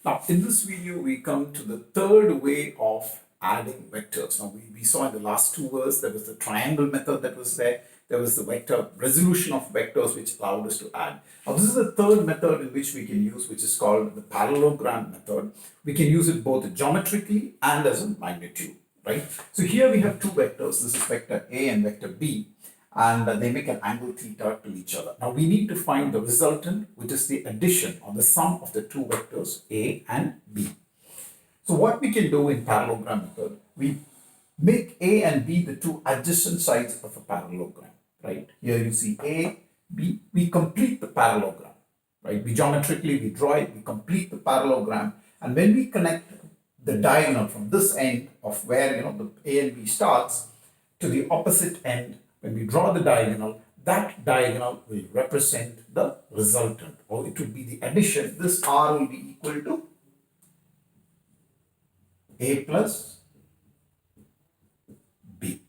Now, in this video, we come to the third way of adding vectors. Now, we saw in the last two words, there was the triangle method that was there. There was the vector resolution of vectors, which allowed us to add. Now, this is the third method in which we can use, which is called the parallelogram method. We can use it both geometrically and as a magnitude, right? So here we have two vectors. This is vector A and vector B, and they make an angle theta to each other. Now we need to find the resultant, which is the addition or the sum of the two vectors A and B. So what we can do in parallelogram method, we make A and B the two adjacent sides of a parallelogram, right? Here you see A, B, we complete the parallelogram, right? We geometrically, we draw it, we complete the parallelogram, and when we connect the diagonal from this end of where, the A and B starts to the opposite end, when we draw the diagonal, that diagonal will represent the resultant, or it will be the addition. This R will be equal to A plus B.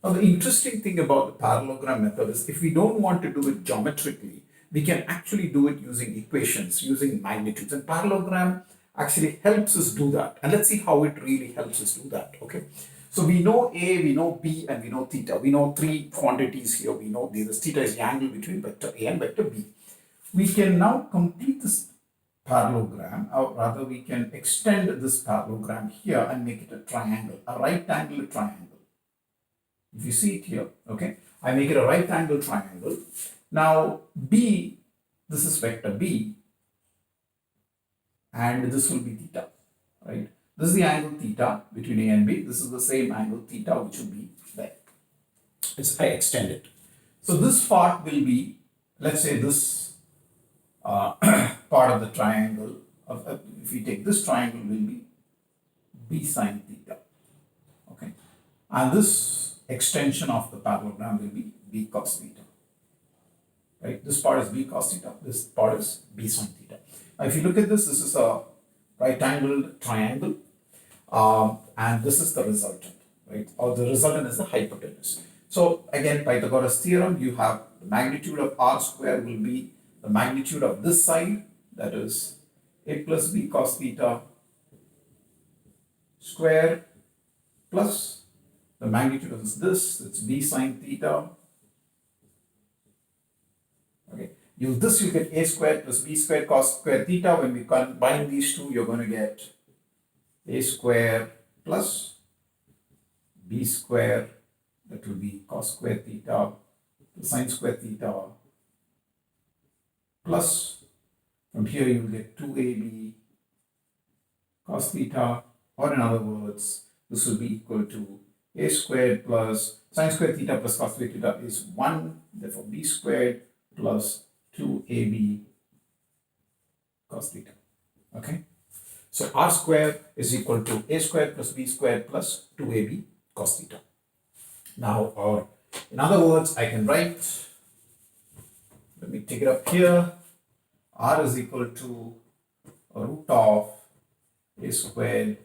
Now, the interesting thing about the parallelogram method is if we don't want to do it geometrically, we can actually do it using equations, using magnitudes. And parallelogram actually helps us do that. And let's see how it really helps us do that, okay? So we know A, we know B, and we know theta. We know three quantities here. We know this theta is the angle between vector A and vector B. We can now complete this parallelogram, or rather we can extend this parallelogram here and make it a triangle, a right angle triangle. If you see it here, okay, I make it a right angle triangle. Now B, this is vector B, and this will be theta, right? This is the angle theta between A and B. This is the same angle theta which will be there. I extend it. So this part will be, let's say this part of the triangle, if we take this triangle, will be B sine theta. Okay. And this extension of the parallelogram will be B cos theta. Right. This part is B cos theta. This part is B sine theta. Now, if you look at this, this is a right angled triangle, and this is the resultant, right? Or the resultant is the hypotenuse. So again, Pythagoras theorem, you have the magnitude of r square will be the magnitude of this side, that is A plus B cos theta square, plus the magnitude of this, it's B sine theta. Okay. You get A squared plus B squared cos square theta. When we combine these two, you're going to get A square plus B square, that will be cos square theta plus sine square theta, plus from here you will get 2AB cos theta, or in other words, this will be equal to A squared plus sine square theta plus cos square theta is 1, therefore B squared plus 2AB cos theta. Okay. So r square is equal to A square plus B square plus 2AB cos theta. Now, or in other words, I can write, let me take it up here, r is equal to root of A squared.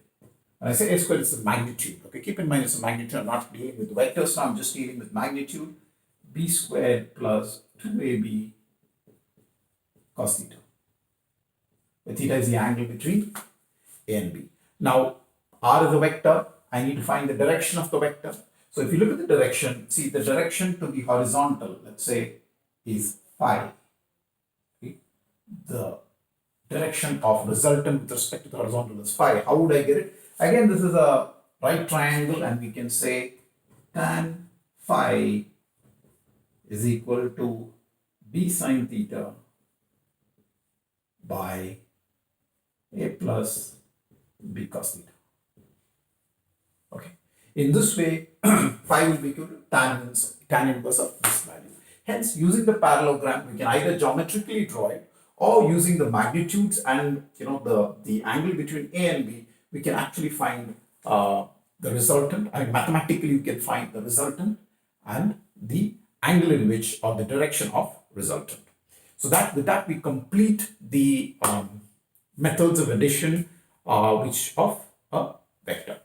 When I say A squared, it's the magnitude. Okay, keep in mind it's a magnitude. I'm not dealing with vectors now, I'm just dealing with magnitude. B squared plus 2AB cos theta. The theta is the angle between A and B. Now, r is a vector. I need to find the direction of the vector. So if you look at the direction, see the direction to the horizontal, let's say, is phi. Okay. The direction of resultant with respect to the horizontal is phi. How would I get it? Again, this is a right triangle, and we can say tan phi is equal to B sine theta by A plus B cos theta. Okay. In this way, phi will be equal to tan inverse of this value. Hence, using the parallelogram, we can either geometrically draw it, or using the magnitudes and the angle between A and B, we can actually find the resultant. I mean, mathematically, we can find the resultant and the angle in which, or the direction of resultant. So that with that we complete the methods of addition which of a vector.